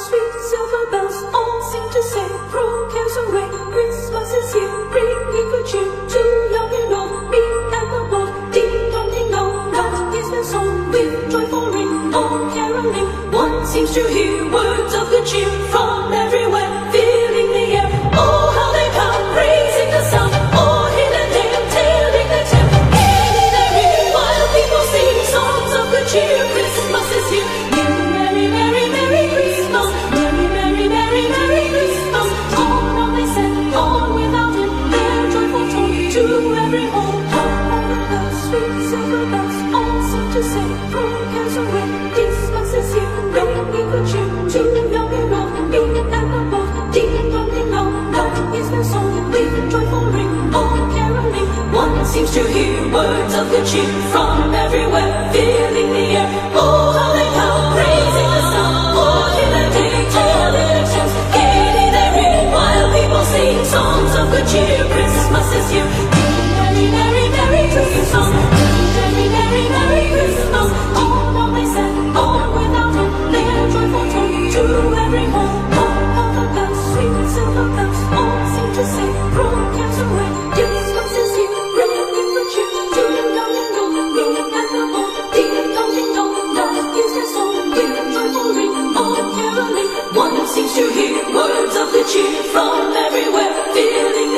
sweet silver bells all seem to say, throw cares away, Christmas is here, bringing good cheer to young and old, me and the boy. Ding dong ding dong, that is their song, with joyful ring, all caroling. One seems to hear words of good cheer from everywhere, filling the air. Oh, how they come, raising the sound, all in a dale, tailing the tale. Gaining their ring, while people sing songs of good cheer. Christmas is here. Merry, merry, merry Christmas. Merry, merry, merry, merry Christmas. On they send, on without him, their joyful tone to every home. The sweet silver bells all seem to say, throw cares away, Christmas is here, bringing good cheer to young and old, me and the boy. Ding dong ding dong, that is their song, with joyful ring, all caroling. One seems to hear words of good cheer from everywhere, filling the air. Oh, how they come, praising the sound, all in the day, telling their tales, gaining their ring, while people sing songs of good cheer. Christmas is here. Merry, merry, merry Christmas. Merry, merry, merry Christmas. All they send, all without him, their joyful tone to every home. All the bells, sweet silver bells, all seem to say, throw cares away, Christmas is here, bringing good cheer to young and old, me and the boy. Ding dong ding dong, that is their song, with joyful ring, all caroling. One seems to hear words of good cheer from everywhere, filling